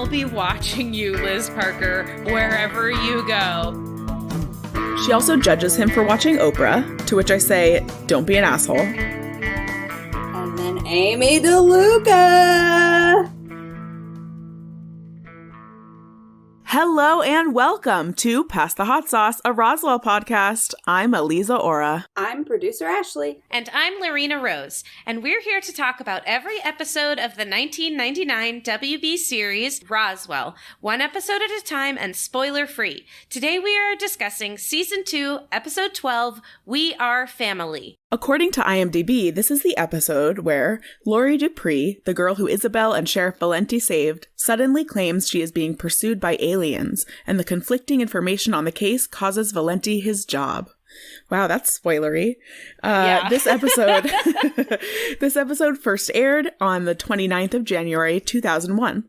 I'll be watching you, Liz Parker, wherever you go. She also judges him for watching Oprah, to which I say, don't be an asshole. And then Amy DeLuca. Hello and welcome to Pass the Hot Sauce, a Roswell podcast. I'm Eliza Ora. I'm producer Ashley. And I'm Lorena Rose, and we're here to talk about every episode of the 1999 WB series, Roswell, one episode at a time and spoiler-free. Today we are discussing Season 2, Episode 12, We Are Family. According to IMDb, this is the episode where Laurie Dupree, the girl who Isabel and Sheriff Valenti saved, suddenly claims she is being pursued by aliens, and the conflicting information on the case causes Valenti his job. Wow, that's spoilery. Yeah. This episode first aired on the 29th of January, 2001.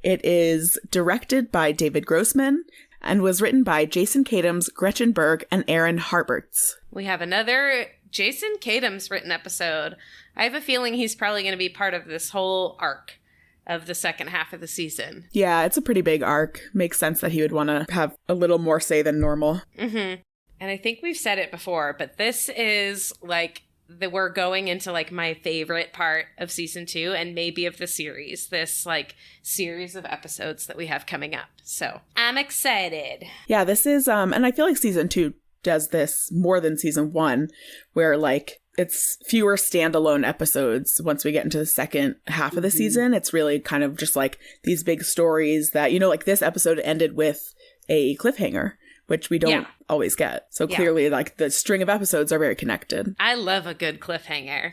It is directed by David Grossman and was written by Jason Katims, Gretchen Berg, and Aaron Harberts. We have another Jason Katims written episode. I have a feeling he's probably going to be part of this whole arc of the second half of the season. Yeah, it's a pretty big arc. Makes sense that he would want to have a little more say than normal. Mm-hmm. And I think we've said it before, but this is like we're going into like my favorite part of season 2 and maybe of the series. This like series of episodes that we have coming up. So I'm excited. Yeah, this is and I feel like season 2 does this more than season 1, where like it's fewer standalone episodes. Once we get into the second half of the season, it's really kind of just like these big stories that, you know, like this episode ended with a cliffhanger, which we don't always get. So clearly, like, the string of episodes are very connected. I love a good cliffhanger.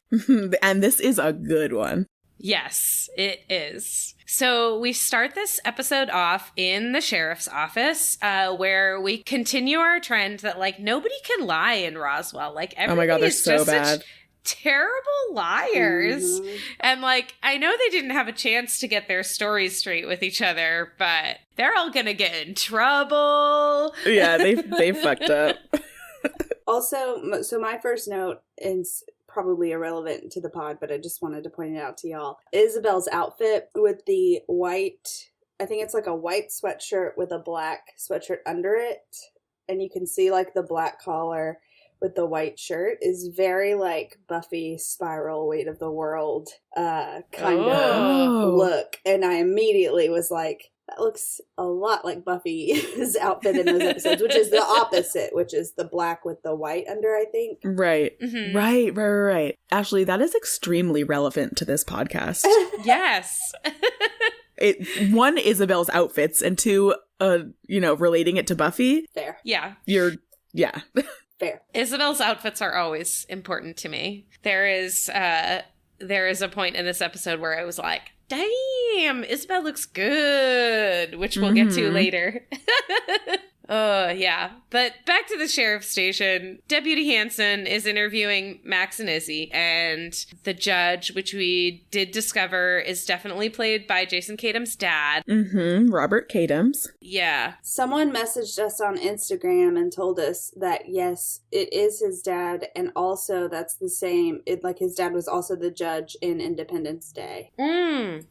And this is a good one. Yes, it is. So we start this episode off in the sheriff's office, where we continue our trend that, like, nobody can lie in Roswell. Like, everybody is so just bad. such terrible liars. And, like, I know they didn't have a chance to get their stories straight with each other, but they're all gonna get in trouble. Yeah, they fucked up. Also, so my first note is probably irrelevant to the pod, but I just wanted to point it out to y'all. Isabel's outfit with the white, I think it's like a white sweatshirt with a black sweatshirt under it, and you can see like the black collar with the white shirt, is very like Buffy Spiral Weight of the World kind of look. And I immediately was like, that looks a lot like Buffy's outfit in those episodes, which is the opposite, which is the black with the white under, I think. Right. Mm-hmm. Right. Ashley, that is extremely relevant to this podcast. Yes. One, Isabel's outfits, and two, relating it to Buffy. Fair. Yeah. Fair. Isabel's outfits are always important to me. There is a point in this episode where I was like, damn, Isabel looks good, which we'll get to later. Oh, yeah. But back to the sheriff's station. Deputy Hansen is interviewing Max and Izzy, and the judge, which we did discover, is definitely played by Jason Katims' dad. Robert Katims. Yeah. Someone messaged us on Instagram and told us that, yes, it is his dad, and also that's the same, like his dad was also the judge in Independence Day.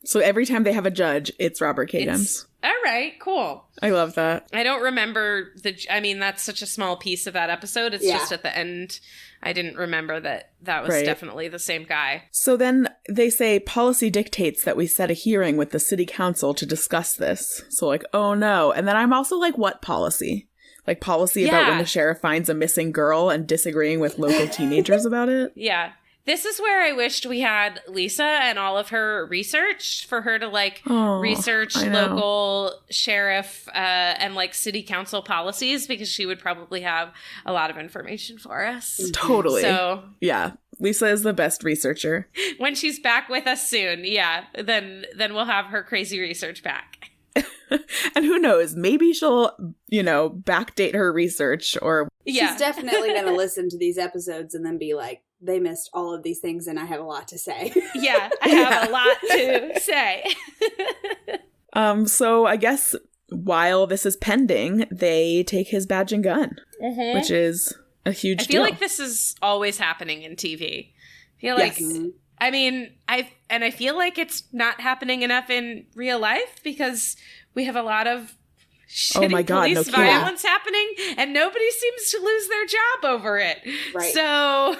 So every time they have a judge, it's Robert Katims. All right, cool. I love that. I don't remember that's such a small piece of that episode. It's just at the end. I didn't remember that was definitely the same guy. So then they say policy dictates that we set a hearing with the city council to discuss this. So like, oh no. And then I'm also like, what policy? Like policy about when the sheriff finds a missing girl and disagreeing with local teenagers about it? Yeah. This is where I wished we had Lisa and all of her research for her to research local sheriff and like city council policies, because she would probably have a lot of information for us. Totally. So yeah, Lisa is the best researcher. When she's back with us soon, then we'll have her crazy research back. And who knows, maybe she'll, backdate her research or... She's definitely going to listen to these episodes and then be like, they missed all of these things and I have a lot to say. Yeah, I have a lot to say. So I guess while this is pending, they take his badge and gun, which is a huge deal. I feel like this is always happening in TV. I feel like I mean, I feel like it's not happening enough in real life because we have a lot of shitty police violence happening and nobody seems to lose their job over it. Right. So,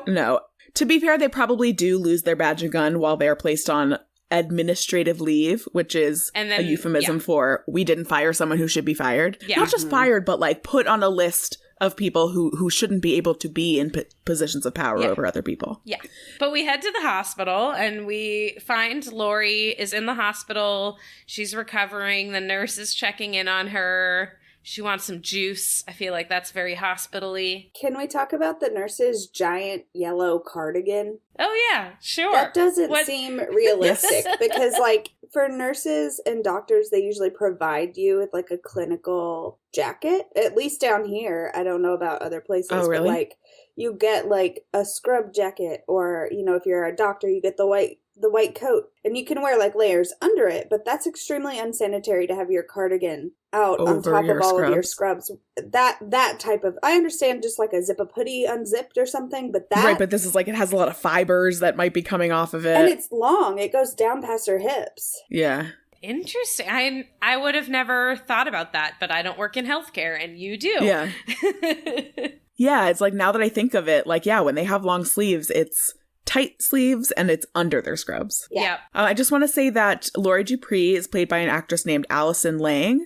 No. To be fair, they probably do lose their badge and gun while they're placed on administrative leave, which is a euphemism for we didn't fire someone who should be fired. Yeah. Not just fired, but like put on a list of people who shouldn't be able to be in positions of power over other people. Yeah. But we head to the hospital and we find Laurie is in the hospital. She's recovering. The nurse is checking in on her. She wants some juice. I feel like that's very hospital-y. Can we talk about the nurse's giant yellow cardigan? Oh, yeah, sure. That doesn't seem realistic because, like, for nurses and doctors, they usually provide you with, like, a clinical jacket. At least down here. I don't know about other places. Oh, really? But, like, you get, like, a scrub jacket or, if you're a doctor, you get the white coat. And you can wear, like, layers under it, but that's extremely unsanitary to have your cardigan out on top of all of your scrubs. That type of... I understand just, like, a zip-up hoodie unzipped or something, but that... Right, but this is, like, it has a lot of fibers that might be coming off of it. And it's long. It goes down past her hips. Yeah. Interesting. I would have never thought about that, but I don't work in healthcare, and you do. Yeah. Yeah, it's like, now that I think of it, like, yeah, when they have long sleeves, it's tight sleeves and it's under their scrubs. Yeah. I just want to say that Laurie Dupree is played by an actress named Allison Lang.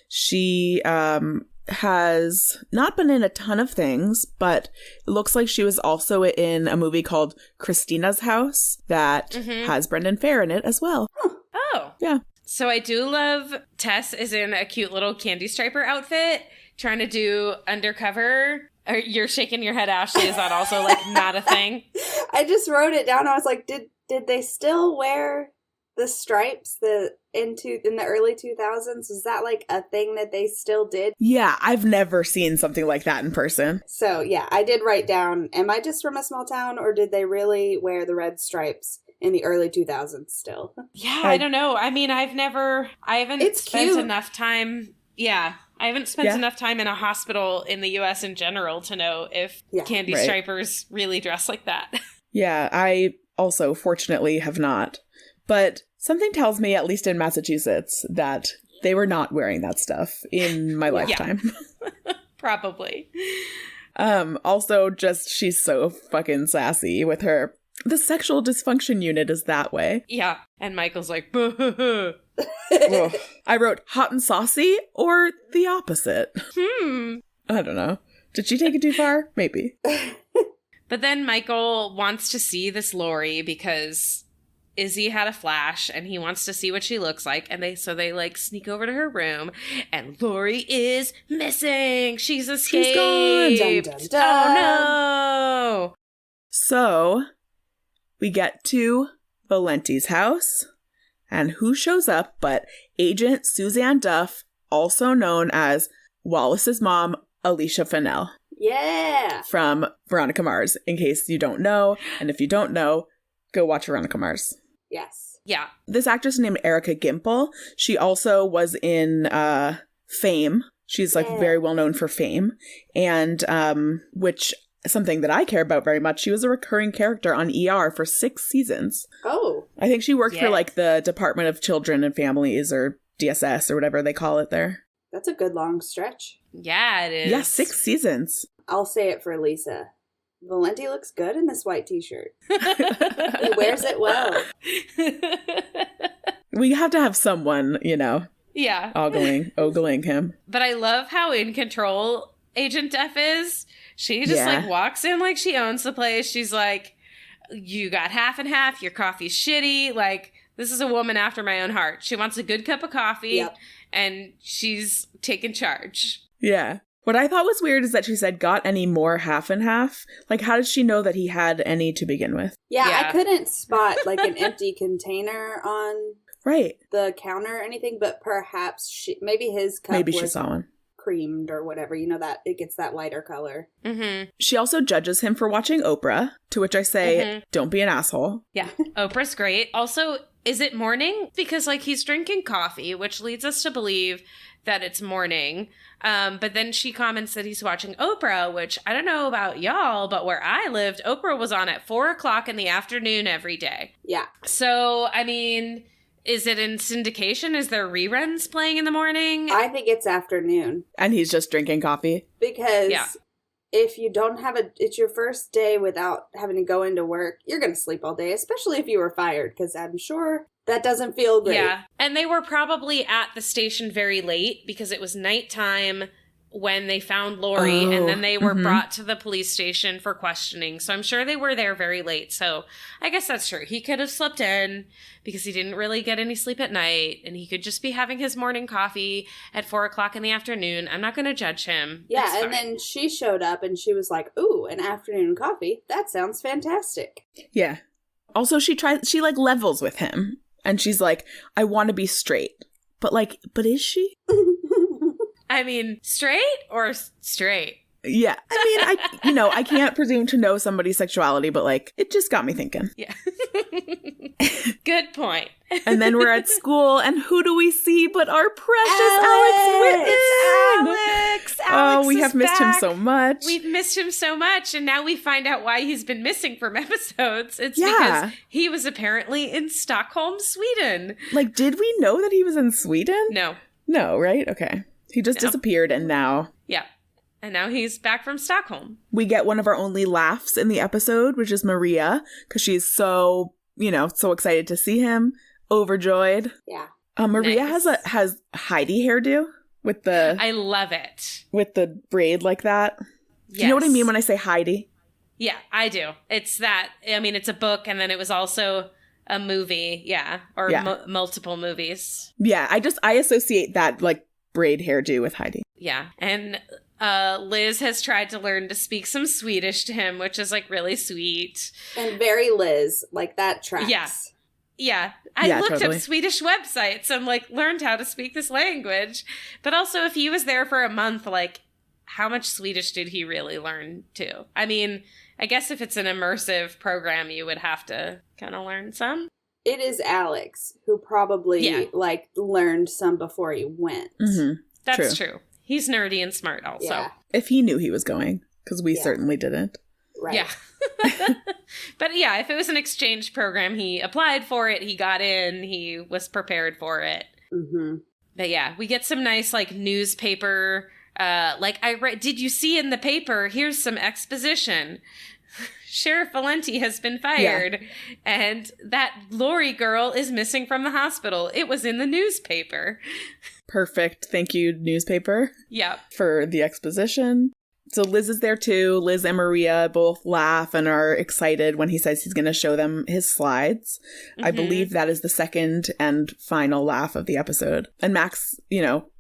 She has not been in a ton of things, but it looks like she was also in a movie called Christina's House that has Brendan Farr in it as well. Huh. Oh. Yeah. So I do love Tess is in a cute little candy striper outfit trying to do undercover. You're shaking your head, Ashley. Is that also, like, not a thing? I just wrote it down. I was like, did they still wear the stripes in the early 2000s? Was that, like, a thing that they still did? Yeah, I've never seen something like that in person. So, yeah, I did write down, am I just from a small town, or did they really wear the red stripes in the early 2000s still? Yeah, I don't know. I mean, I haven't spent enough time... Yeah, I haven't spent enough time in a hospital in the U.S. in general to know if candy stripers really dress like that. Yeah, I also, fortunately, have not. But something tells me, at least in Massachusetts, that they were not wearing that stuff in my lifetime. Probably. Also, just, she's so fucking sassy with her... The sexual dysfunction unit is that way. Yeah. And Michael's like, I wrote hot and saucy or the opposite. I don't know. Did she take it too far? Maybe. But then Michael wants to see this Laurie because Izzy had a flash and he wants to see what she looks like. And they like sneak over to her room and Laurie is missing. She's escaped. She's gone. Dun, dun, dun. Oh no. So we get to Valenti's house. And who shows up but Agent Suzanne Duff, also known as Wallace's mom, Alicia Fennell. Yeah! From Veronica Mars, in case you don't know. And if you don't know, go watch Veronica Mars. Yes. Yeah. This actress named Erica Gimple. She also was in Fame. She's like very well known for Fame. And which... something that I care about very much. She was a recurring character on ER for 6 seasons. Oh. I think she worked for like the Department of Children and Families or DSS or whatever they call it there. That's a good long stretch. Yeah, it is. Yeah, 6 seasons. I'll say it for Lisa. Valenti looks good in this white t-shirt. He wears it well. We have to have someone, Yeah. ogling him. But I love how in control Agent Duff is. She just like walks in like she owns the place. She's like, you got half and half. Your coffee's shitty. Like, this is a woman after my own heart. She wants a good cup of coffee and she's taking charge. Yeah. What I thought was weird is that she said, got any more half and half? Like, how did she know that he had any to begin with? Yeah. I couldn't spot like an empty container on the counter or anything, but perhaps maybe his cup she saw one. Creamed or whatever, that it gets that lighter color. Mm-hmm. She also judges him for watching Oprah, to which I say, don't be an asshole. Yeah, Oprah's great. Also, is it morning? Because, like, he's drinking coffee, which leads us to believe that it's morning. But then she comments that he's watching Oprah, which I don't know about y'all, but where I lived, Oprah was on at 4 o'clock in the afternoon every day. Yeah. So, I mean, is it in syndication? Is there reruns playing in the morning? I think it's afternoon. And he's just drinking coffee. Because Yeah. if you don't have it's your first day without having to go into work, you're going to sleep all day, especially if you were fired, because I'm sure that doesn't feel great. Yeah. And they were probably at the station very late because it was nighttime when they found Laurie, and then they were brought to the police station for questioning. So I'm sure they were there very late. So I guess that's true. He could have slept in because he didn't really get any sleep at night, and he could just be having his morning coffee at 4 o'clock in the afternoon. I'm not going to judge him. Yeah, It's and fine. then she showed up and she was like, ooh, an afternoon coffee. That sounds fantastic. Yeah. Also, she like levels with him. And she's like, I want to be straight. But is she? I mean, straight or straight? Yeah. I mean, I can't presume to know somebody's sexuality, but like, it just got me thinking. Yeah. Good point. And then we're at school, and who do we see but our precious Alex Whitman? Alex! Oh, we is have missed him back. so much. We've missed him so much, and now we find out why he's been missing from episodes. It's Yeah. because he was apparently in Stockholm, Sweden. Like, did we know that he was in Sweden? No. No, right? Okay. He just No. disappeared, and now Yeah. And now he's back from Stockholm. we get one of our only laughs in the episode, which is Maria, because she's so, so excited to see him, overjoyed. Yeah. Maria Nice. has Heidi hairdo with the I love it. braid like that. Yes. Do you know what I mean when I say Heidi? Yeah, I do. It's that. I mean, it's a book, and then it was also a movie. Yeah. Or Yeah. multiple movies. Yeah, I associate that like braid hairdo with Heidi. Yeah. And Liz has tried to learn to speak some Swedish to him, which is like really sweet. And very Liz, like that tracks. Yeah. Yeah. I Yeah, looked totally. up Swedish websites and like learned how to speak this language. But also, if he was there for a month, like, how much Swedish did he really learn too? I mean, I guess if it's an immersive program, you would have to kind of learn some. It is Alex who probably like learned some before he went. Mm-hmm. That's true. He's nerdy and smart also. Yeah. If he knew he was going, because we Yeah. certainly didn't. Right. Yeah. But yeah, if it was an exchange program, he applied for it, he got in, he was prepared for it. Mm-hmm. But yeah, we get some nice like newspaper, did you see in the paper, here's some exposition. Sheriff Valenti has been fired, and that Laurie girl is missing from the hospital. It was in the newspaper. Perfect. Thank you, newspaper, Yep. for the exposition. So Liz is there too. Liz and Maria both laugh and are excited when he says he's going to show them his slides. I Mhm. believe that is the second and final laugh of the episode. And Max,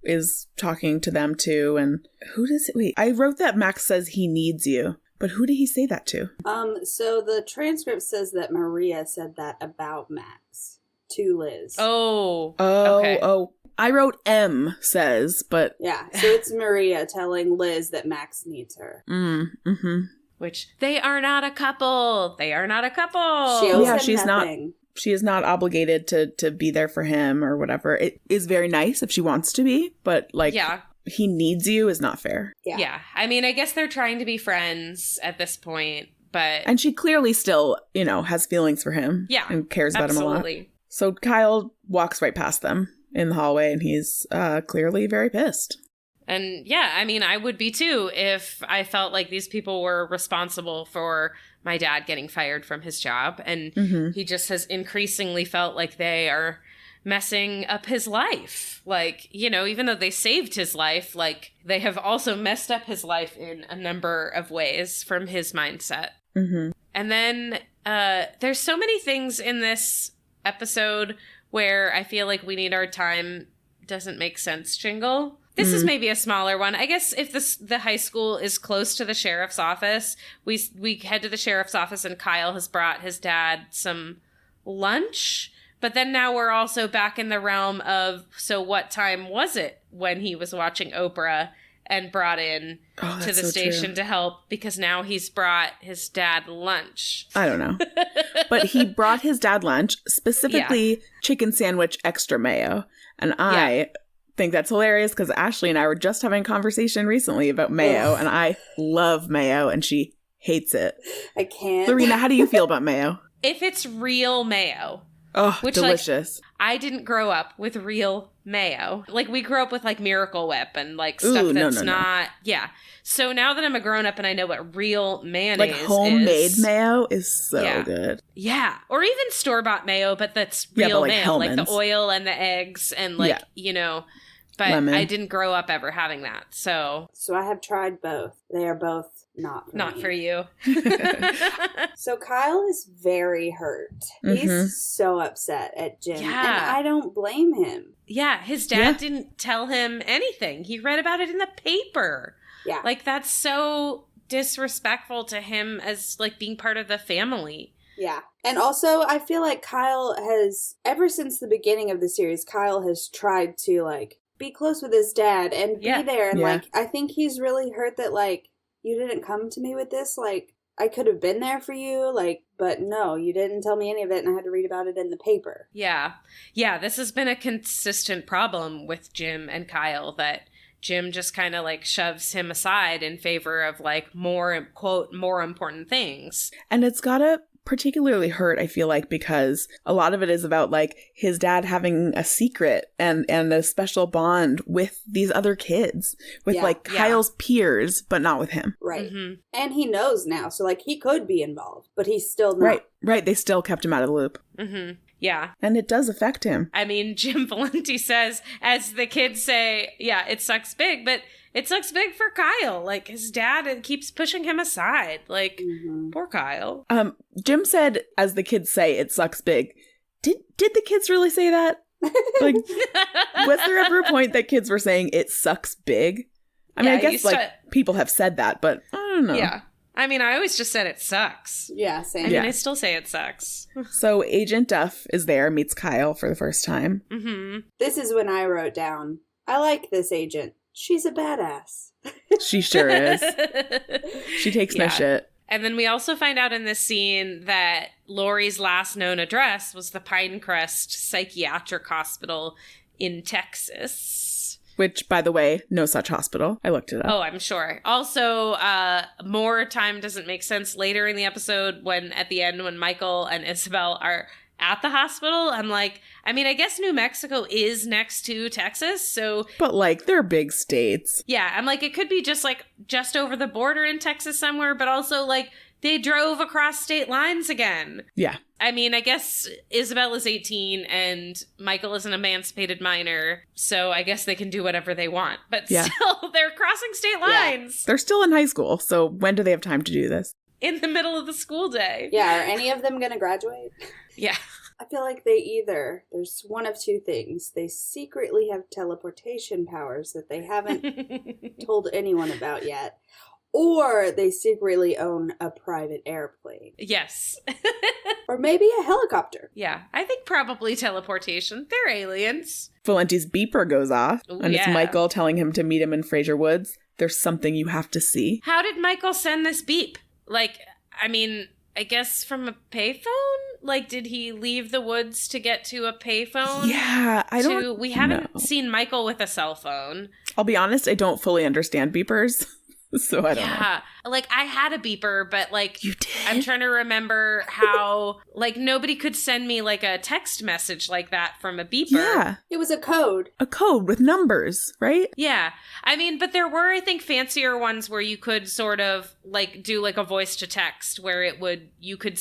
is talking to them too. And who does it? Wait, I wrote that Max says he needs you. But who did he say that to? So the transcript says that Maria said that about Max to Liz. Oh. Oh, Okay. I wrote M says, but Yeah, so it's Maria telling Liz that Max needs her. Which, they are not a couple. They are not a couple. She owes Yeah, him she's not- nothing. she is not obligated to be there for him or whatever. It is very nice if she wants to be, but like, Yeah. he needs you is not fair. Yeah. I mean, I guess they're trying to be friends at this point, but And she clearly still, has feelings for him. Yeah, And cares about him a lot. absolutely. So Kyle walks right past them in the hallway, and he's clearly very pissed. And yeah, I mean, I would be too if I felt like these people were responsible for my dad getting fired from his job. And he just has increasingly felt like they are messing up his life. Like, even though they saved his life, like, they have also messed up his life in a number of ways from his mindset. And then there's so many things in this episode where I feel like we need our time doesn't make sense jingle. This is maybe a smaller one. I guess if the high school is close to the sheriff's office, we head to the sheriff's office and Kyle has brought his dad some lunch. But then now we're also back in the realm of, so what time was it when he was watching Oprah and brought in to the station to help because now he's brought his dad lunch. I don't know. But he brought his dad lunch, specifically chicken sandwich extra mayo. And I think that's hilarious because Ashley and I were just having a conversation recently about mayo, and I love mayo, and she hates it. I can't. Lorena, how do you feel about mayo? If it's real mayo. Oh, which, delicious. Like, I didn't grow up with real mayo. Like, we grew up with, like, Miracle Whip and, like, stuff that's not... Yeah. So now that I'm a grown-up and I know what real mayonnaise is... Like, homemade mayo is so good. Yeah. Or even store-bought mayo, but that's real but, like, mayo. Hellmann's. Like, the oil and the eggs and, like, you know... But lemon. I didn't grow up ever having that, so... So I have tried both. They are both not for me. You. So Kyle is very hurt. He's so upset at Jim. Yeah. And I don't blame him. Yeah, his dad didn't tell him anything. He read about it in the paper. Yeah. Like, that's so disrespectful to him as, like, being part of the family. Yeah. And also, I feel like Kyle has, ever since the beginning of the series, Kyle has tried to, like, be close with his dad and be there. And, like, I think he's really hurt that, like, you didn't come to me with this. Like, I could have been there for you. Like, but no, you didn't tell me any of it. And I had to read about it in the paper. Yeah. Yeah. This has been a consistent problem with Jim and Kyle, that Jim just kind of, like, shoves him aside in favor of, like, more, quote, more important things. And it's gotta particularly hurt, I feel like, because a lot of it is about, like, his dad having a secret and a special bond with these other kids, with like Kyle's peers, but not with him. Right. And he knows now, so, like, he could be involved, but he's still not. Right. They still kept him out of the loop. Yeah. And it does affect him. I mean, Jim Valenti says, as the kids say, yeah, it sucks big, but it sucks big for Kyle. Like, his dad keeps pushing him aside. Like, poor Kyle. Jim said, as the kids say, it sucks big. Did the kids really say that? Like, was there ever a point that kids were saying it sucks big? I mean, I guess, like, people have said that, but I don't know. Yeah. I mean, I always just said it sucks. Yeah, same. I mean, I still say it sucks. So Agent Duff is there, meets Kyle for the first time. This is when I wrote down, I like this agent. She's a badass. She sure is. She takes no shit. And then we also find out in this scene that Laurie's last known address was the Pinecrest Psychiatric Hospital in Texas. Which, by the way, no such hospital. I looked it up. Oh, I'm sure. Also, more time doesn't make sense later in the episode at the end when Michael and Isabel are at the hospital. I'm like, I mean, I guess New Mexico is next to Texas, so... But, like, they're big states. Yeah, I'm like, it could be just over the border in Texas somewhere, but also, like, they drove across state lines again. Yeah. I mean, I guess Isabel is 18 and Michael is an emancipated minor, so I guess they can do whatever they want. But still, they're crossing state lines. Yeah. They're still in high school, so when do they have time to do this? In the middle of the school day. Yeah, are any of them going to graduate? Yeah. I feel like there's one of two things. They secretly have teleportation powers that they haven't told anyone about yet. Or they secretly own a private airplane. Yes. Or maybe a helicopter. Yeah, I think probably teleportation. They're aliens. Valenti's beeper goes off, and it's Michael telling him to meet him in Fraser Woods. There's something you have to see. How did Michael send this beep? Like, I mean, I guess from a payphone? Like, did he leave the woods to get to a payphone? Yeah, I don't We haven't seen Michael with a cell phone. I'll be honest, I don't fully understand beepers. So I don't know. Yeah. Like, I had a beeper, but, like... You did? I'm trying to remember how, like, nobody could send me, like, a text message like that from a beeper. Yeah. It was a code. A code with numbers, right? Yeah. I mean, but there were, I think, fancier ones where you could sort of, like, do, like, a voice to text where you could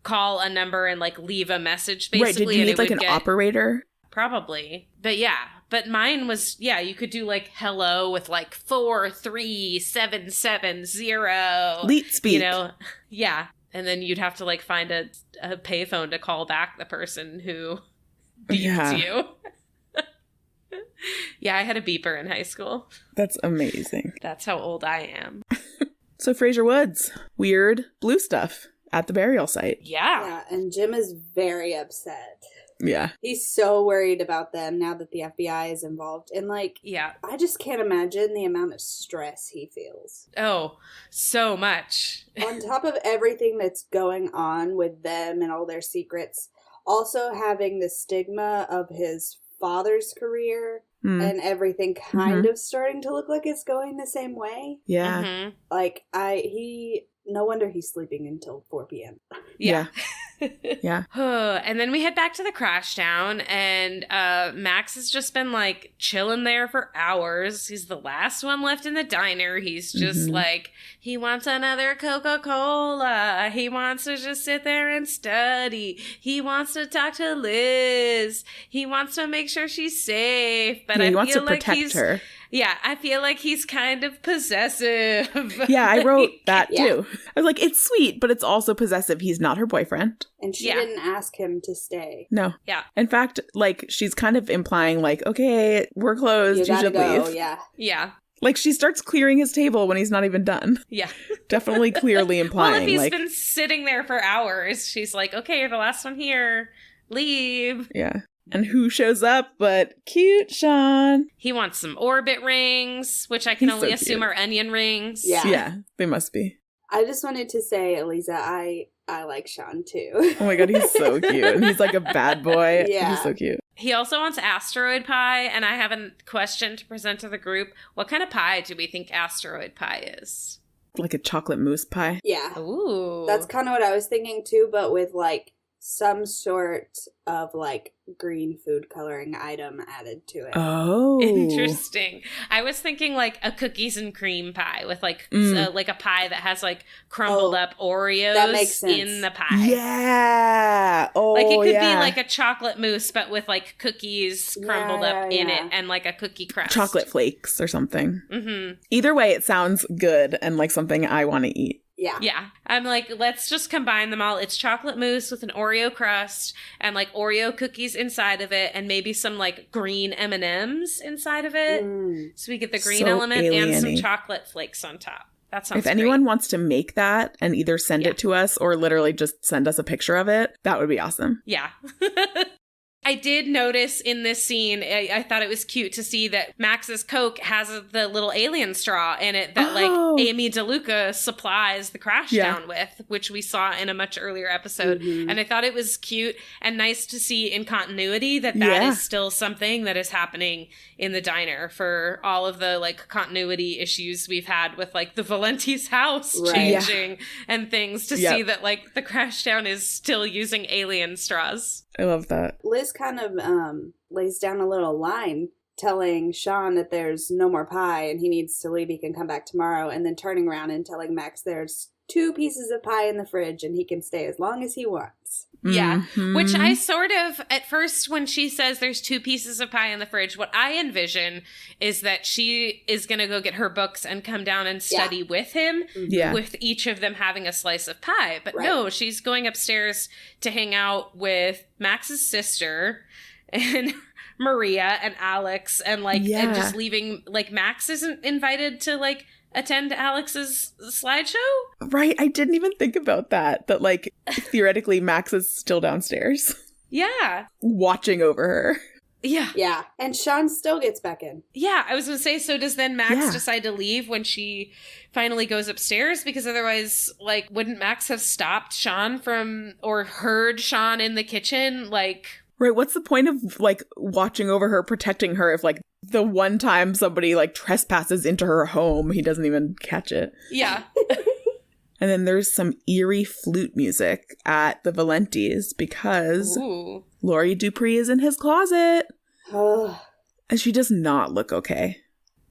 call a number and, like, leave a message, basically. Right, did you need, like, an operator? Probably. But yeah. But mine was, you could do, like, hello with, like, 43770. Leet speak. You know? Yeah. And then you'd have to, like, find a payphone to call back the person who beeped you. Yeah, I had a beeper in high school. That's amazing. That's how old I am. So Fraser Woods, weird blue stuff at the burial site. Yeah. Yeah, and Jim is very upset. Yeah. He's so worried about them now that the FBI is involved. And, like, Yeah. I just can't imagine the amount of stress he feels. Oh, so much. On top of everything that's going on with them and all their secrets, also having the stigma of his father's career and everything kind of starting to look like it's going the same way. Yeah. Mm-hmm. Like, no wonder he's sleeping until 4 p.m. Yeah. Yeah. And then we head back to the crash down, and Max has just been like chilling there for hours. He's the last one left in the diner. He's just like, he wants another Coca-Cola. He wants to just sit there and study. He wants to talk to Liz. He wants to make sure she's safe. But he I wants feel to like protect her. Yeah, I feel like he's kind of possessive. Yeah, I wrote that too. I was like, it's sweet, but it's also possessive. He's not her boyfriend. And she didn't ask him to stay. No. Yeah. In fact, like, she's kind of implying, like, okay, we're closed. You should leave. Yeah. Yeah. Like, she starts clearing his table when he's not even done. Yeah. Definitely clearly implying. Well, if he's like, been sitting there for hours, she's like, okay, you're the last one here. Leave. Yeah. And who shows up but cute Sean? He wants some orbit rings, which I can only assume are onion rings. Yeah. Yeah, they must be. I just wanted to say, Eliza, I like Sean too. Oh my god, he's so cute. And he's like a bad boy. Yeah. He's so cute. He also wants asteroid pie, and I have a question to present to the group. What kind of pie do we think asteroid pie is? Like a chocolate mousse pie. Yeah. Ooh. That's kind of what I was thinking too, but with like some sort of like green food coloring item added to it. Oh. Interesting. I was thinking like a cookies and cream pie with like like a pie that has like crumbled up Oreos that makes sense. in the pie. Yeah. Oh, like it could be like a chocolate mousse, but with like cookies crumbled up in it and like a cookie crust. Chocolate flakes or something. Mm-hmm. Either way, it sounds good and like something I want to eat. Yeah. Yeah. I'm like, let's just combine them all. It's chocolate mousse with an Oreo crust and like Oreo cookies inside of it and maybe some like green M&Ms inside of it. So we get the green element and some chocolate flakes on top. That sounds If anyone great. wants to make that and either send it to us or literally just send us a picture of it, that would be awesome. Yeah. I did notice in this scene, I thought it was cute to see that Max's Coke has the little alien straw in it that like Amy DeLuca supplies the crash down with, which we saw in a much earlier episode. And I thought it was cute and nice to see in continuity that is still something that is happening in the diner for all of the like continuity issues we've had with like the Valenti's house changing and things to see that like the crash down is still using alien straws. I love that. Liz kind of lays down a little line telling Sean that there's no more pie and he needs to leave. He can come back tomorrow. And then turning around and telling Max there's 2 pieces of pie in the fridge and he can stay as long as he wants. Yeah, which I sort of, at first when she says there's 2 pieces of pie in the fridge, what I envision is that she is going to go get her books and come down and study with him, with each of them having a slice of pie. But no, she's going upstairs to hang out with Max's sister and Maria and Alex and like, and just leaving, like Max isn't invited to like attend Alex's slideshow? Right, I didn't even think about that. That, like, theoretically, Max is still downstairs. Yeah. Watching over her. Yeah. Yeah. And Sean still gets back in. Yeah, I was going to say, so does then Max decide to leave when she finally goes upstairs? Because otherwise, like, wouldn't Max have stopped Sean from, or heard Sean in the kitchen? Like... Right, what's the point of, like, watching over her, protecting her if, like, the one time somebody, like, trespasses into her home, he doesn't even catch it? Yeah. And then there's some eerie flute music at the Valenti's because Laurie Dupree is in his closet. And she does not look okay.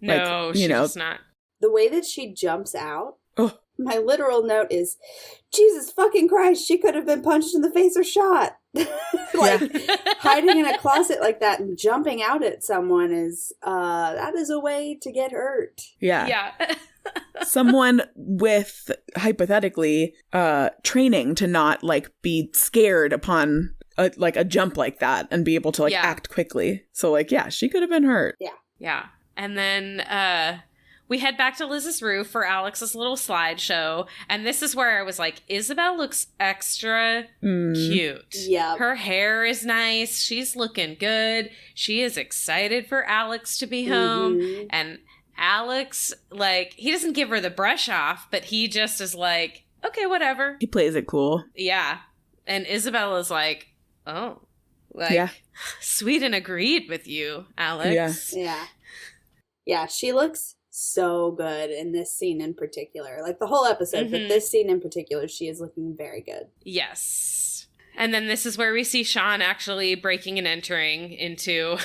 No, like, she does not. The way that she jumps out, oh. My literal note is, Jesus fucking Christ, she could have been punched in the face or shot. Hiding in a closet like that and jumping out at someone is, that is a way to get hurt. Yeah. Yeah. Someone with, hypothetically, training to not, like, be scared upon, a jump like that and be able to, like, act quickly. So, like, yeah, she could have been hurt. Yeah. Yeah. And then, we head back to Liz's roof for Alex's little slideshow. And this is where I was like, Isabel looks extra cute. Yeah. Her hair is nice. She's looking good. She is excited for Alex to be home. And Alex, like, he doesn't give her the brush off, but he just is like, okay, whatever. He plays it cool. Yeah. And Isabel is like, oh, like, Sweden agreed with you, Alex. Yeah, she looks so good in this scene in particular. Like the whole episode, but this scene in particular, she is looking very good. Yes. And then this is where we see Sean actually breaking and entering into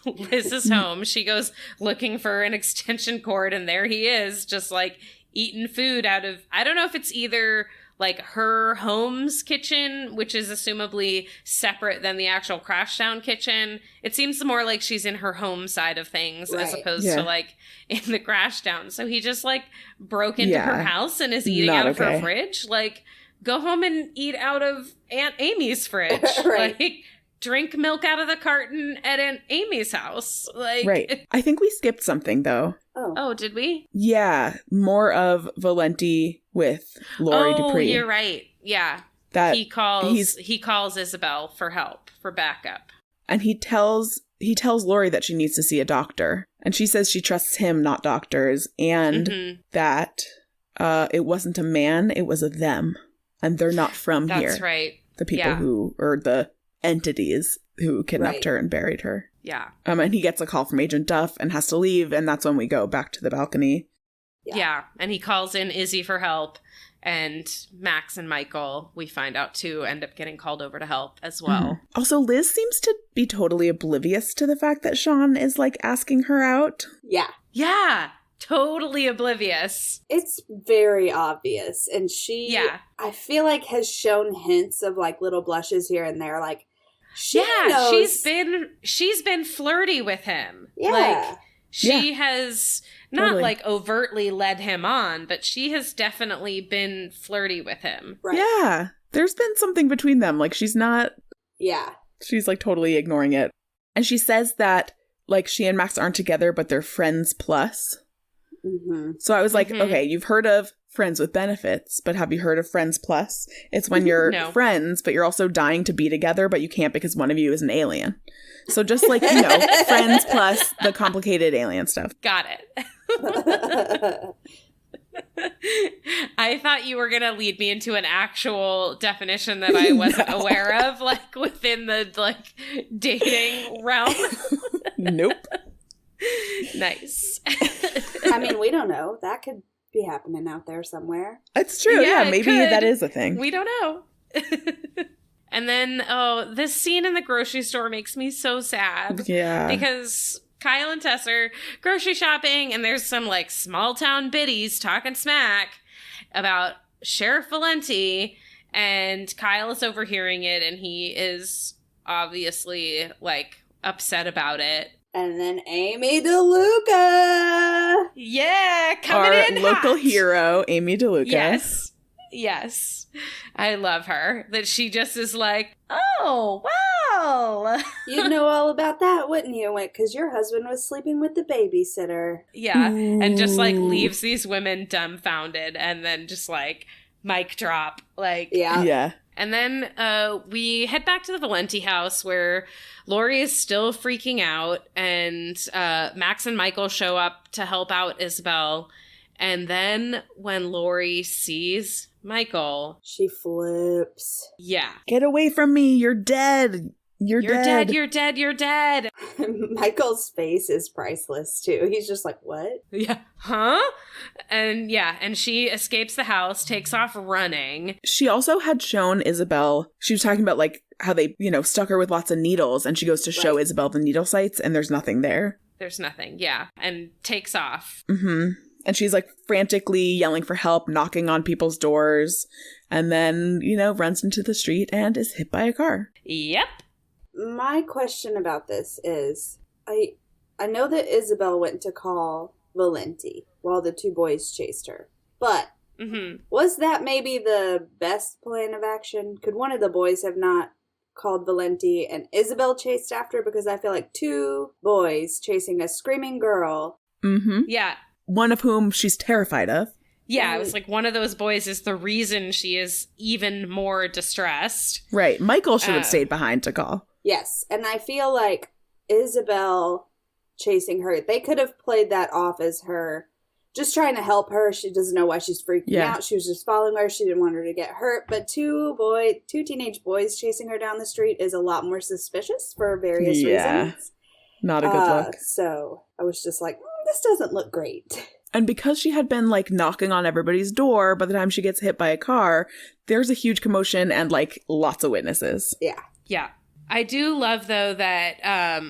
Liz's home. She goes looking for an extension cord, and there he is, just like eating food out of, I don't know if it's either like her home's kitchen, which is assumably separate than the actual Crashdown kitchen. It seems more like she's in her home side of things as opposed to like in the Crashdown. So he just like broke into her house and is eating out of her fridge. Like, go home and eat out of Aunt Amy's fridge. Like, drink milk out of the carton at Aunt Amy's house. Like, I think we skipped something though. Oh, did we? Yeah, more of Valenti with Laurie Dupree. Oh, you're right. Yeah. That he calls Isabel for help, for backup. And he tells Laurie that she needs to see a doctor. And she says she trusts him, not doctors, and that it wasn't a man, it was a them. And they're not from here. That's right. The people who, or the entities who kidnapped her and buried her. Yeah. And he gets a call from Agent Duff and has to leave, and that's when we go back to the balcony. Yeah. And he calls in Izzy for help, and Max and Michael, we find out too, end up getting called over to help as well. Also, Liz seems to be totally oblivious to the fact that Sean is like asking her out. Yeah. Totally oblivious. It's very obvious. And she, I feel like, has shown hints of like little blushes here and there. Like, she knows. she's been flirty with him. Like, she has not like overtly led him on, but she has definitely been flirty with him. Yeah. There's been something between them. Like, she's not. She's like totally ignoring it. And she says that like she and Max aren't together, but they're friends plus. So I was like, okay, you've heard of friends with benefits, but have you heard of friends plus? It's when you're friends, but you're also dying to be together, but you can't because one of you is an alien. So just like, friends plus the complicated alien stuff. Got it. I thought you were going to lead me into an actual definition that I wasn't aware of, like within the like dating realm. Nope. Nice. I mean, we don't know. That could be happening out there somewhere. It's true. Yeah, maybe that is a thing. We don't know. And then, this scene in the grocery store makes me so sad. Yeah. Because Kyle and Tess are grocery shopping, and there's some like small town biddies talking smack about Sheriff Valenti, and Kyle is overhearing it, and he is obviously like upset about it. And then Amy DeLuca. Yeah, coming in Our local hot. hero, Amy DeLuca. Yes. I love her. That she just is like, oh, wow. You'd know all about that, wouldn't you? Because your husband was sleeping with the babysitter. Yeah. And just like leaves these women dumbfounded and then just like mic drop. Like, yeah. And then we head back to the Valenti house where Laurie is still freaking out, and Max and Michael show up to help out Isabel. And then when Laurie sees Michael, she flips. Yeah. Get away from me. You're dead. You're dead. You're dead. You're dead. Michael's face is priceless, too. He's just like, what? Yeah. Huh? And and she escapes the house, takes off running. She also had shown Isabel, she was talking about like how they, stuck her with lots of needles, and she goes to show Isabel the needle sites, and there's nothing there. There's nothing, and takes off. And she's like frantically yelling for help, knocking on people's doors, and then, runs into the street and is hit by a car. Yep. My question about this is, I know that Isabel went to call Valenti while the two boys chased her, but was that maybe the best plan of action? Could one of the boys have not called Valenti and Isabel chased after? Because I feel like two boys chasing a screaming girl. Yeah. one of whom she's terrified of. Yeah, it was like one of those boys is the reason she is even more distressed. Right. Michael should have stayed behind to call. Yes. And I feel like Isabel chasing her, they could have played that off as her just trying to help her. She doesn't know why she's freaking out. She was just following her. She didn't want her to get hurt. But two teenage boys chasing her down the street is a lot more suspicious for various reasons. Not a good look. So I was just like, this doesn't look great. And because she had been, like, knocking on everybody's door, by the time she gets hit by a car, there's a huge commotion and, like, lots of witnesses. Yeah. Yeah. I do love, though, that,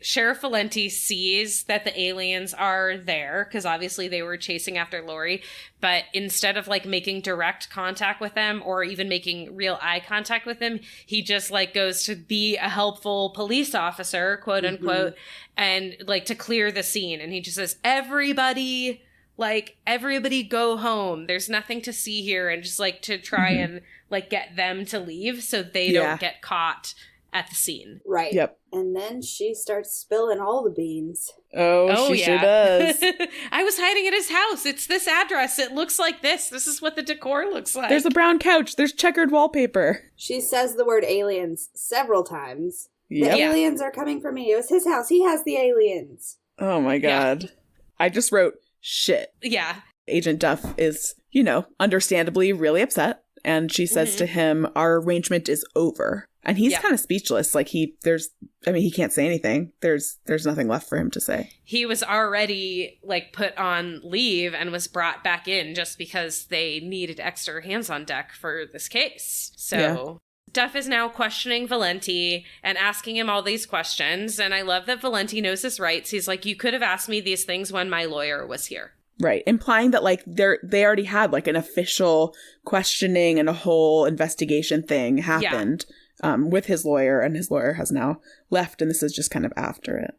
Sheriff Valenti sees that the aliens are there, because obviously they were chasing after Laurie, but instead of, like, making direct contact with them or even making real eye contact with them, he just, like, goes to be a helpful police officer, quote unquote, and, like, to clear the scene. And he just says, everybody go home. There's nothing to see here. And just, like, to try and, like, get them to leave so they don't get caught at the scene. Right. Yep. And then she starts spilling all the beans. Oh, she sure does. I was hiding at his house. It's this address. It looks like this. This is what the decor looks like. There's a brown couch. There's checkered wallpaper. She says the word aliens several times. Yep. The aliens are coming for me. It was his house. He has the aliens. Oh my God. Yeah. I just wrote shit. Yeah. Agent Duff is, understandably really upset. And she says to him, our arrangement is over. And he's kind of speechless. Like he can't say anything. There's nothing left for him to say. He was already like put on leave and was brought back in just because they needed extra hands on deck for this case. So Duff is now questioning Valenti and asking him all these questions. And I love that Valenti knows his rights. He's like, you could have asked me these things when my lawyer was here. Right. Implying that, like, they already had, like, an official questioning and a whole investigation thing happened with his lawyer, and his lawyer has now left, and this is just kind of after it.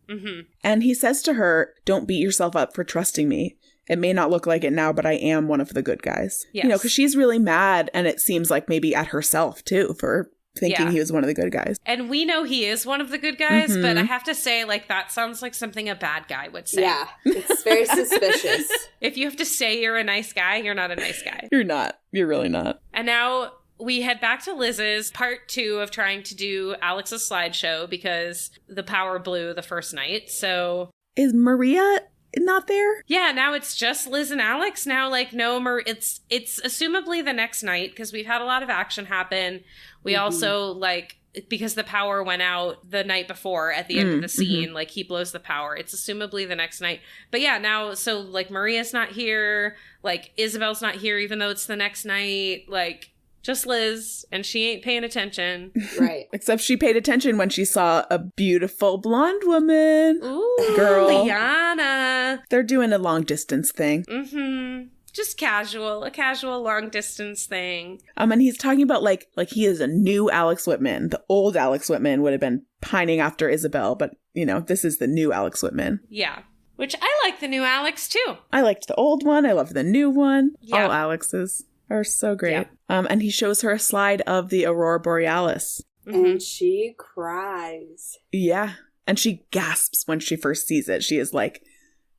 Mm-hmm. And he says to her, don't beat yourself up for trusting me. It may not look like it now, but I am one of the good guys. Yes. Because she's really mad, and it seems like maybe at herself, too, for thinking he was one of the good guys. And we know he is one of the good guys, but I have to say, like, that sounds like something a bad guy would say. Yeah, it's very suspicious. If you have to say you're a nice guy, you're not a nice guy. You're not. You're really not. And now we head back to Liz's part 2 of trying to do Alex's slideshow because the power blew the first night. So is Maria not there? Yeah, now it's just Liz and Alex. Now, like, no, it's assumably the next night because we've had a lot of action happen. We also, like, because the power went out the night before at the end of the scene, like, he blows the power. It's assumably the next night. But yeah, now, so, like, Maria's not here. Like, Isabel's not here, even though it's the next night. Like, just Liz, and she ain't paying attention. Right. Except she paid attention when she saw a beautiful blonde woman. Ooh, girl. Liana. They're doing a long distance thing. Mm-hmm. Just a casual long distance thing. And he's talking about like he is a new Alex Whitman. The old Alex Whitman would have been pining after Isabel, but this is the new Alex Whitman. Yeah. Which I like the new Alex too. I liked the old one. I love the new one. Yeah. All Alexes are so great. Yeah. And he shows her a slide of the Aurora Borealis. And she cries. Yeah. And she gasps when she first sees it. She is like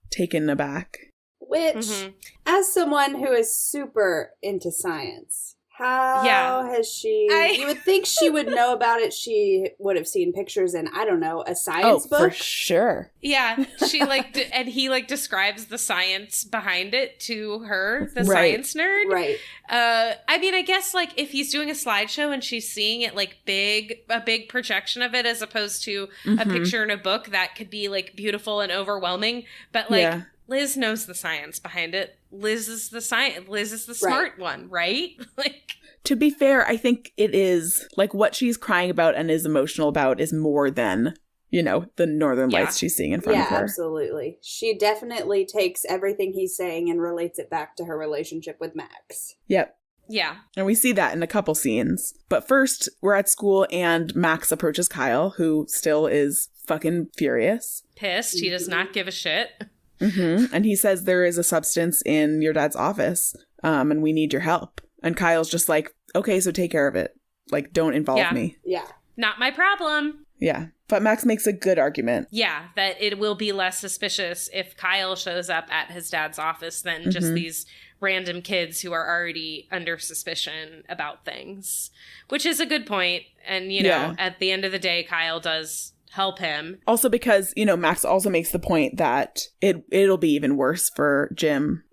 taken aback. Which, as someone who is super into science, how has she... You would think she would know about it. She would have seen pictures in, I don't know, a science book. For sure. Yeah. She, like, and he, like, describes the science behind it to her, the science nerd. Right. I mean, I guess, like, if he's doing a slideshow and she's seeing it, like, a big projection of it as opposed to a picture in a book, that could be, like, beautiful and overwhelming. But, like... Yeah. Liz knows the science behind it. Liz is the smart one, right? Like, to be fair, I think it is like what she's crying about and is emotional about is more than, the northern lights she's seeing in front of her. Yeah, absolutely. She definitely takes everything he's saying and relates it back to her relationship with Max. Yep. Yeah. And we see that in a couple scenes. But first, we're at school and Max approaches Kyle, who still is fucking furious. Pissed. He does not give a shit. And he says there is a substance in your dad's office, and we need your help. And Kyle's just like, okay, so take care of it. Like, don't involve me. Yeah. Not my problem. Yeah. But Max makes a good argument. Yeah, that it will be less suspicious if Kyle shows up at his dad's office than just these random kids who are already under suspicion about things, which is a good point. And, you know, at the end of the day, Kyle does help him. Also because, you know, Max also makes the point that it'll be even worse for Jim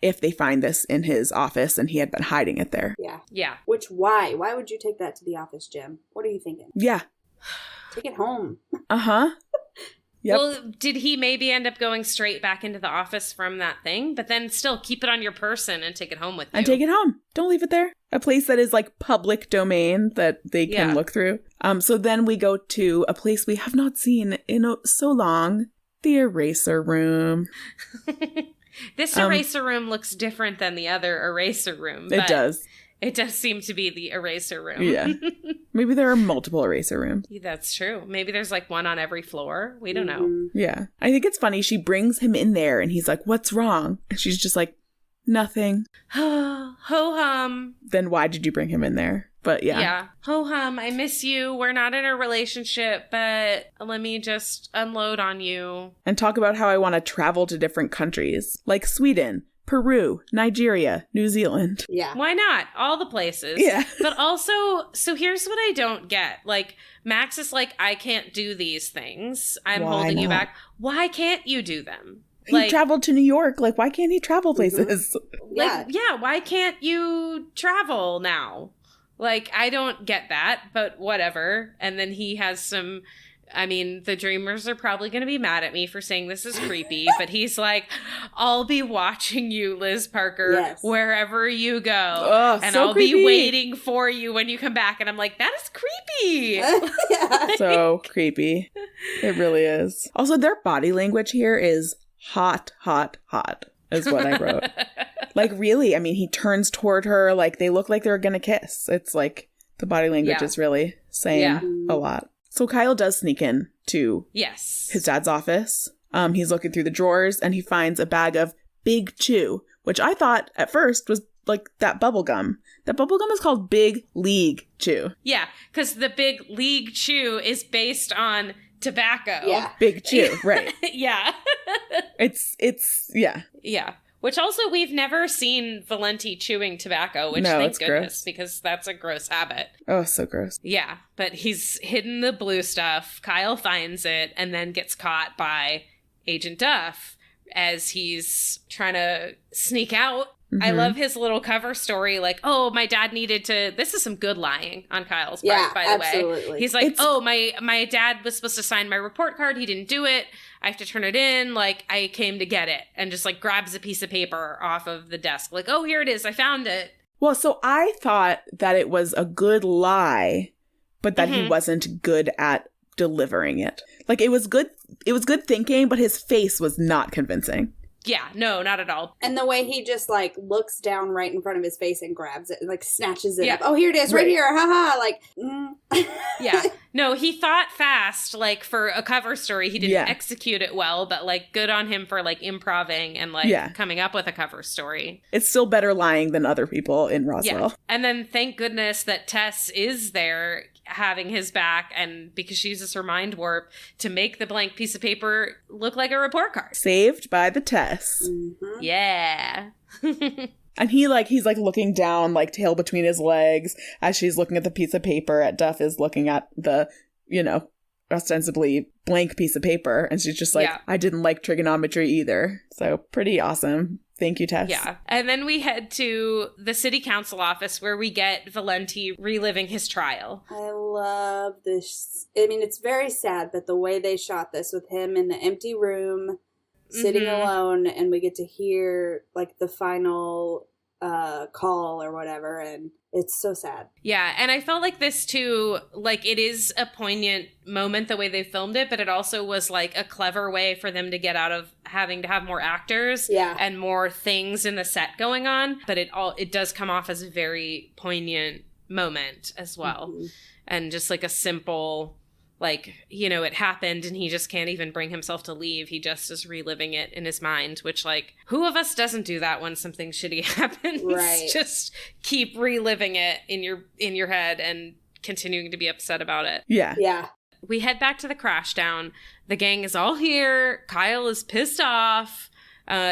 if they find this in his office and he had been hiding it there. Yeah. Yeah. Which, why? Why would you take that to the office, Jim? What are you thinking? Yeah. Take it home. Uh-huh. Yep. Well, did he maybe end up going straight back into the office from that thing? But then still keep it on your person and take it home with you. And take it home. Don't leave it there. A place that is like public domain that they can look through. So then we go to a place we have not seen in so long. The eraser room. This eraser room looks different than the other eraser room. It does. It does seem to be the eraser room. Yeah. Maybe there are multiple eraser rooms. That's true. Maybe there's like one on every floor. We don't know. Yeah. I think it's funny. She brings him in there and he's like, what's wrong? And she's just like, nothing. Ho-hum. Then why did you bring him in there? But yeah. Yeah. Ho-hum, I miss you. We're not in a relationship, but let me just unload on you. And talk about how I want to travel to different countries. Like Sweden, Peru, Nigeria, New Zealand. Yeah. Why not? All the places. Yeah. But also, so here's what I don't get. Like, Max is like, I can't do these things. I'm Why holding you not? back. Why can't you do them? He traveled to New York. Like, why can't he travel places? Like, yeah, why can't you travel now? Like, I don't get that, but whatever. And then he has some... I mean, the Dreamers are probably going to be mad at me for saying this is creepy, but he's like, I'll be watching you, Liz Parker, wherever you go. Oh, and so I'll creepy. be waiting for you when you come back. And I'm like, that is creepy. So creepy. It really is. Also, their body language here is hot, hot, hot, is what I wrote. Like, really, I mean, he turns toward her, like, they look like they're going to kiss. It's like, the body language is really saying a lot. So Kyle does sneak in to his dad's office. He's looking through the drawers and he finds a bag of Big Chew, which I thought at first was like that bubble gum. That bubble gum is called Big League Chew. Yeah, because the Big League Chew is based on tobacco. Yeah. Big Chew, right. Yeah. It's yeah. Yeah. Which also, we've never seen Valenti chewing tobacco, which No, thank it's goodness, gross. because that's a gross habit. Oh, so gross. Yeah, but he's hidden the blue stuff. Kyle finds it and then gets caught by Agent Duff as he's trying to sneak out. I love his little cover story, like, oh, my dad needed to... This is some good lying on Kyle's part, by the way. Absolutely. He's like, my dad was supposed to sign my report card. He didn't do it. I have to turn it in. Like, I came to get it. And just, like, grabs a piece of paper off of the desk. Like, oh, here it is. I found it. Well, so I thought that it was a good lie, but that he wasn't good at delivering it. Like, it was good thinking, but his face was not convincing. Yeah, no, not at all. And the way he just, like, looks down right in front of his face and grabs it and, like, snatches it up. Oh, here it is, right here, haha, like, Yeah. No, he thought fast, like, for a cover story. He didn't execute it well, but, like, good on him for, like, improvising and, like, coming up with a cover story. It's still better lying than other people in Roswell. Yeah. And then thank goodness that Tess is there having his back, and because she uses her mind warp to make the blank piece of paper look like a report card. Saved by the Tess. Yeah. And he's like looking down, like tail between his legs as she's looking at the piece of paper. At Duff is looking at the, ostensibly blank piece of paper. And she's just like, I didn't like trigonometry either. So pretty awesome. Thank you, Tess. Yeah. And then we head to the city council office where we get Valenti reliving his trial. I love this. I mean, it's very sad, but the way they shot this with him in the empty room, sitting alone, and we get to hear, like, the final call or whatever, and it's so sad. Yeah, and I felt like this too, like, it is a poignant moment the way they filmed it, but it also was like a clever way for them to get out of having to have more actors and more things in the set going on, but it does come off as a very poignant moment as well. And just like a simple, like, it happened and he just can't even bring himself to leave. He just is reliving it in his mind, which, like, who of us doesn't do that when something shitty happens? Right. Just keep reliving it in your head and continuing to be upset about it. Yeah. Yeah. we head back to the crash down. The gang is all here. Kyle is pissed off.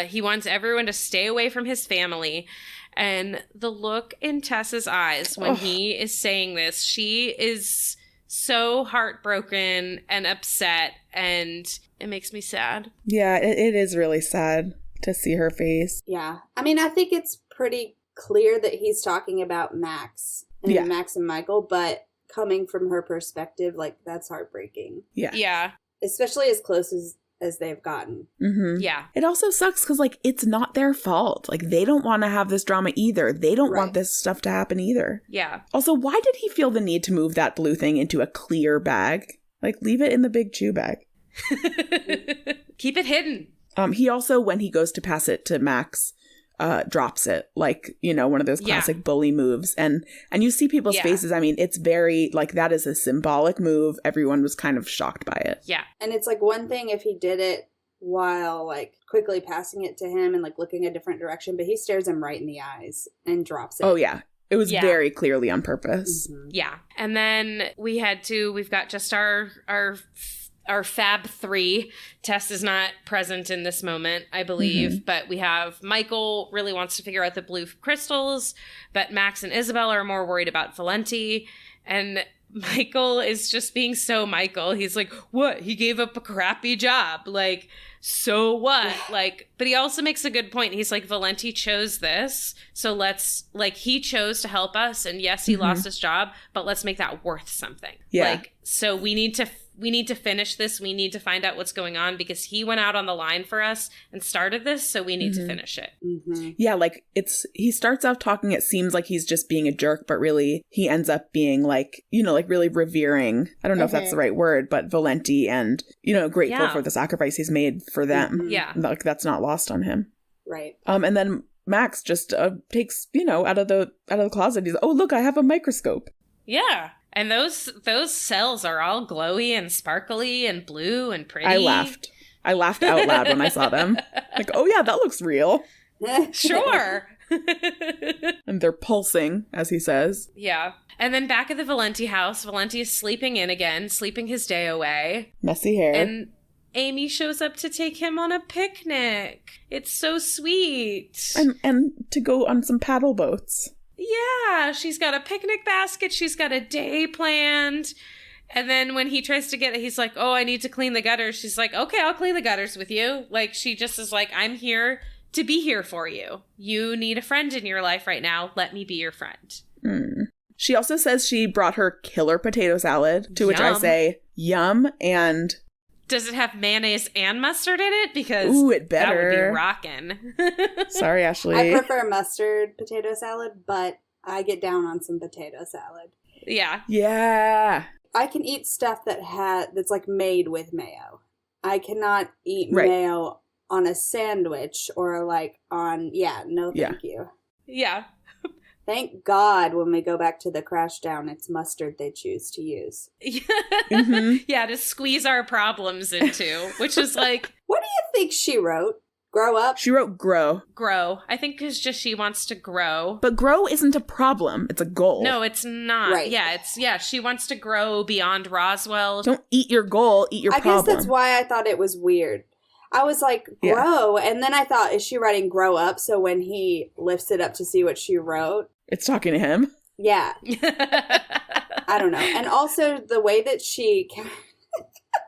He wants everyone to stay away from his family. And the look in Tess's eyes when he is saying this, she is so heartbroken and upset, and it makes me sad. Yeah, it is really sad to see her face. Yeah. I mean, I think it's pretty clear that he's talking about Max and Max and Michael, but coming from her perspective, like, that's heartbreaking. Yeah. Yeah. Especially as close as they've gotten. Mm-hmm. Yeah. It also sucks because, like, it's not their fault. Like, they don't want to have this drama either. They don't want this stuff to happen either. Yeah. Also, why did he feel the need to move that blue thing into a clear bag? Like, leave it in the big chew bag. Keep it hidden. He also, when he goes to pass it to Max, drops it, like, you know, one of those classic bully moves. And you see people's faces. I mean, it's very, like, that is a symbolic move. Everyone was kind of shocked by it. Yeah. And it's like one thing if he did it while, like, quickly passing it to him and, like, looking a different direction, but he stares him right in the eyes and drops it. Oh, yeah. It was very clearly on purpose. Mm-hmm. Yeah. And then we've got just our Fab 3. Tess is not present in this moment, I believe, but we have Michael really wants to figure out the blue crystals, but Max and Isabel are more worried about Valenti, and Michael is just being so Michael. He's like, what? He gave up a crappy job. Like, so what? Like, but he also makes a good point. He's like, Valenti chose this, so let's, like, he chose to help us, and yes, he lost his job, but let's make that worth something. Yeah. Like, so we need to finish this. We need to find out what's going on because he went out on the line for us and started this, so we need to finish it. Mm-hmm. Yeah, like, he starts off talking, it seems like he's just being a jerk, but really he ends up being, like, you know, like, really revering, I don't know if that's the right word, but Valenti, and, you know, grateful for the sacrifice he's made for them. Yeah. Like, that's not lost on him. Right. And then Max just takes, you know, out of the closet, he's, oh, look, I have a microscope. Yeah. And those cells are all glowy and sparkly and blue and pretty. I laughed out loud when I saw them. Like, oh yeah, that looks real. Sure. And they're pulsing, as he says. Yeah. And then back at the Valenti house, Valenti is sleeping in again, sleeping his day away. Messy hair. And Amy shows up to take him on a picnic. It's so sweet. And to go on some paddle boats. Yeah, she's got a picnic basket. She's got a day planned. And then when he tries to get it, he's like, oh, I need to clean the gutters. She's like, okay, I'll clean the gutters with you. Like, she just is like, I'm here to be here for you. You need a friend in your life right now. Let me be your friend. She also says she brought her killer potato salad, to which I say, yum, and... Does it have mayonnaise and mustard in it? Because it better. That would be rockin'. Sorry, Ashley. I prefer mustard potato salad, but I get down on some potato salad. Yeah. Yeah. I can eat stuff that's like made with mayo. I cannot eat mayo on a sandwich or like on, thank you. Yeah. Thank God when we go back to the crash down, it's mustard they choose to use. Yeah, to squeeze our problems into, which is like... What do you think she wrote? Grow up? She wrote grow. Grow. I think because just she wants to grow. But grow isn't a problem. It's a goal. No, it's not. Right. Yeah, she wants to grow beyond Roswell. Don't eat your goal, eat your problem. I guess that's why I thought it was weird. I was like, grow, and then I thought, is she writing grow up? So when he lifts it up to see what she wrote... It's talking to him? Yeah. I don't know. And also the way that she...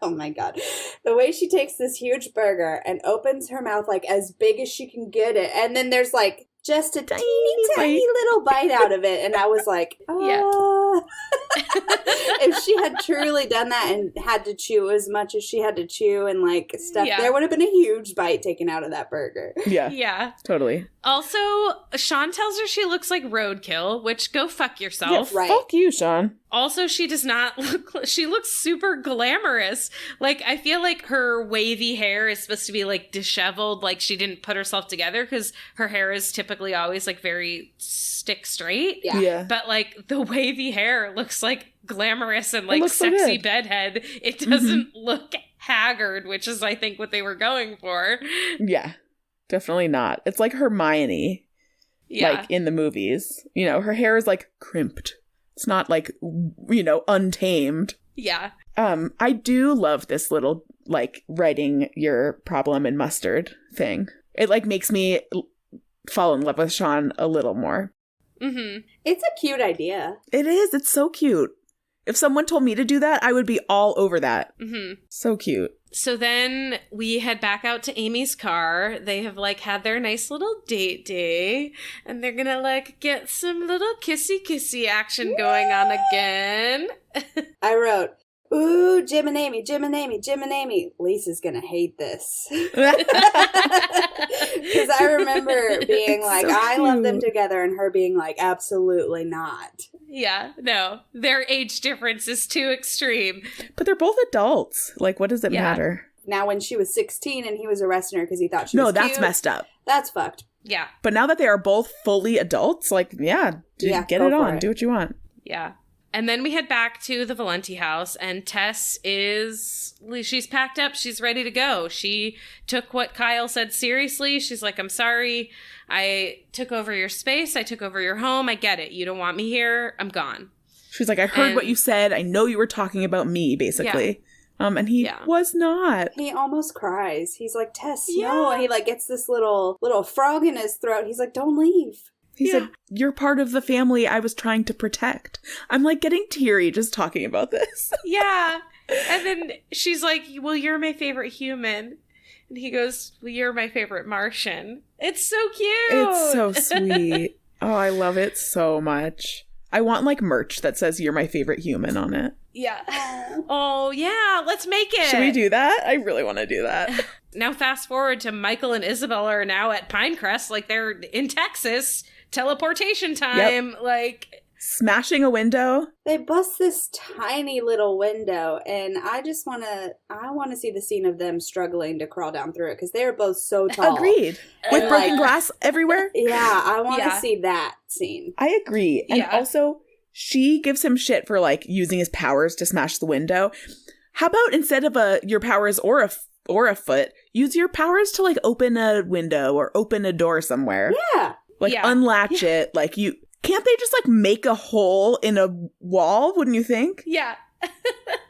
Oh my God. The way she takes this huge burger and opens her mouth like as big as she can get it. And then there's like just a tiny little bite out of it. And I was like, if she had truly done that and had to chew as much as she had to chew and like stuff, there would have been a huge bite taken out of that burger. Yeah. Yeah. Totally. Also, Sean tells her she looks like roadkill, which go fuck yourself. Yeah, right. Fuck you, Sean. Also, she does not look, she looks super glamorous. Like, I feel like her wavy hair is supposed to be like disheveled, like she didn't put herself together because her hair is typically always like very stick straight. Yeah. But like the wavy hair looks like glamorous and like sexy bedhead. It doesn't look haggard, which is I think what they were going for. Yeah. Definitely not. It's like Hermione. Yeah. Like in the movies. You know, her hair is like crimped. It's not like, you know, untamed. Yeah. I do love this little, like, writing your problem in mustard thing. It, like, makes me fall in love with Sean a little more. Mm-hmm. It's a cute idea. It is. It's so cute. If someone told me to do that, I would be all over that. Mm-hmm. So cute. So then we head back out to Amy's car. They have, like, had their nice little date day. And they're gonna, like, get some little kissy action going on again. I wrote, ooh, Jim and Amy, Jim and Amy, Jim and Amy. Lisa's gonna hate this. Because I remember being like, so I love them cute. together, and her being like, absolutely not. Yeah, no. Their age difference is too extreme. But they're both adults. Like, what does it matter? Now, when she was 16 and he was arresting her because he thought she was cute. No, that's messed up. That's fucked. Yeah. But now that they are both fully adults, like, get it on. Do what you want. Yeah. And then we head back to the Valenti house, and Tess she's packed up. She's ready to go. She took what Kyle said seriously. She's like, I'm sorry. I took over your space. I took over your home. I get it. You don't want me here. I'm gone. She's like, I heard what you said. I know you were talking about me, basically. Yeah. And he was not. He almost cries. He's like, Tess, no. And he, like, gets this little frog in his throat. He's like, don't leave. He said, you're part of the family I was trying to protect. I'm, like, getting teary just talking about this. Yeah. And then she's like, well, you're my favorite human. And he goes, well, you're my favorite Martian. It's so cute. It's so sweet. Oh, I love it so much. I want, like, merch that says you're my favorite human on it. Yeah. Oh, yeah. Let's make it. Should we do that? I really want to do that. Now fast forward to Michael and Isabel are now at Pinecrest. Like, they're in Texas. Teleportation time. Yep. Like, smashing a window. They bust this tiny little window, and I want to see the scene of them struggling to crawl down through it, because they are both so tall. Agreed. With broken glass everywhere. Yeah, I want to see that scene. I agree. And also, she gives him shit for, like, using his powers to smash the window. How about instead of your powers or a foot, use your powers to, like, open a window or open a door somewhere. Yeah. Like, unlatch it. Like, can't they just, like, make a hole in a wall, wouldn't you think? Yeah.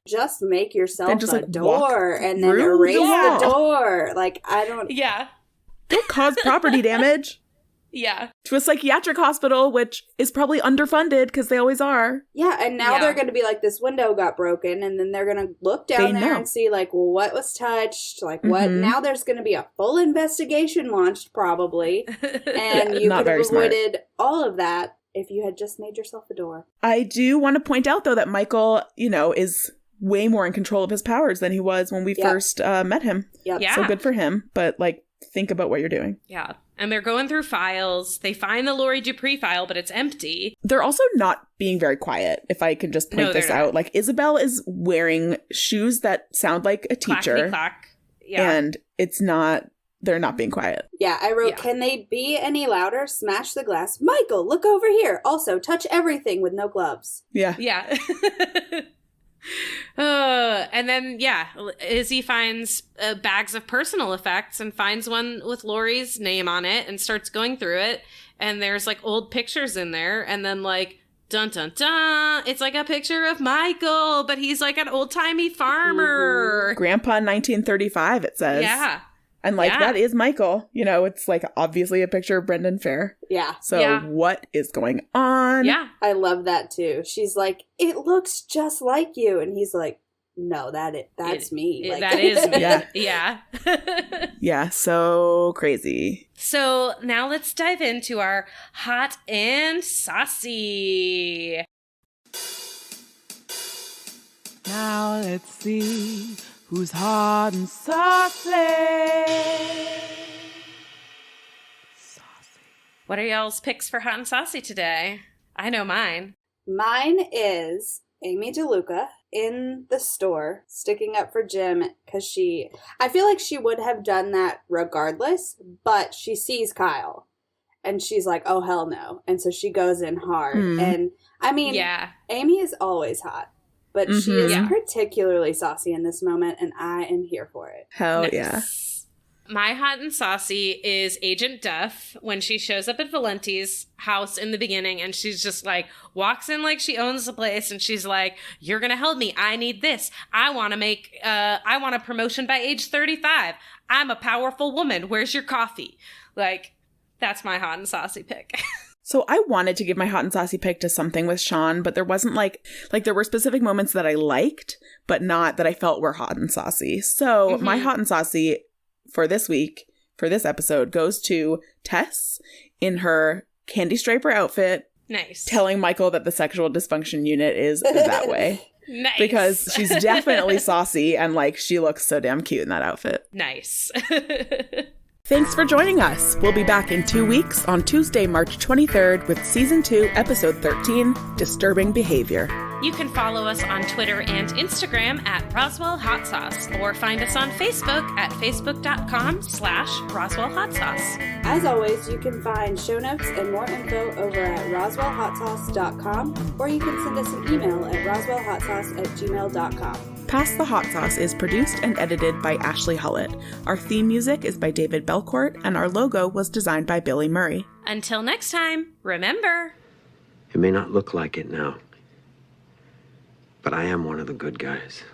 Just make yourself just, a like, door and then erase the door. Like, I don't... Yeah. Don't cause property damage. Yeah. To a psychiatric hospital, which is probably underfunded, because they always are. Yeah, and now they're going to be like, this window got broken, and then they're going to look down there and see, like, well, what was touched? Like, what? Now there's going to be a full investigation launched, probably. And you could have avoided all of that if you had just made yourself a door. I do want to point out, though, that Michael, is way more in control of his powers than he was when we first met him. Yep. Yeah. So good for him. But, like, think about what you're doing. Yeah. And they're going through files. They find the Laurie Dupree file, but it's empty. They're also not being very quiet, if I could just point this out. Like, Isabel is wearing shoes that sound like a teacher. Clackety-clack. Yeah. And they're not being quiet. Yeah, I wrote, can they be any louder? Smash the glass. Michael, look over here. Also, touch everything with no gloves. Yeah. Yeah. And then, Izzy finds bags of personal effects and finds one with Laurie's name on it and starts going through it. And there's, like, old pictures in there. And then, like, dun dun dun, it's like a picture of Michael, but he's, like, an old-timey farmer. Mm-hmm. Grandpa 1935, it says. Yeah. And, like, that is Michael. It's, like, obviously a picture of Brendan Fair. Yeah. So what is going on? Yeah. I love that, too. She's like, it looks just like you. And he's like, no, that's me. Like, that is me. Yeah. Yeah. Yeah, so crazy. So now let's dive into our hot and saucy. Now let's see who's hot and saucy. What are y'all's picks for hot and saucy today? I know mine. Mine is Amy DeLuca in the store sticking up for Jim, because I feel like she would have done that regardless, but she sees Kyle and she's like, oh, hell no. And so she goes in hard. And I mean, Amy is always hot, but she is particularly saucy in this moment, and I am here for it. Hell yeah. My hot and saucy is Agent Duff when she shows up at Valenti's house in the beginning and she's just like, walks in like she owns the place and she's like, you're going to help me. I need this. I want a promotion by age 35. I'm a powerful woman. Where's your coffee? Like, that's my hot and saucy pick. So I wanted to give my hot and saucy pick to something with Sean, but there wasn't like there were specific moments that I liked, but not that I felt were hot and saucy. So my hot and saucy for this week, for this episode, goes to Tess in her candy striper outfit. Nice. Telling Michael that the sexual dysfunction unit is that way. Nice. Because she's definitely saucy and like she looks so damn cute in that outfit. Nice. Thanks for joining us. We'll be back in 2 weeks on Tuesday, March 23rd with Season 2, Episode 13, Disturbing Behavior. You can follow us on Twitter and Instagram at Roswell Hot Sauce, or find us on Facebook at facebook.com/Roswell Hot Sauce. As always, you can find show notes and more info over at roswellhotsauce.com, or you can send us an email at roswellhotsauce@gmail.com. Pass the Hot Sauce is produced and edited by Ashley Hullett. Our theme music is by David Belcourt, and our logo was designed by Billy Murray. Until next time, remember... It may not look like it now, but I am one of the good guys.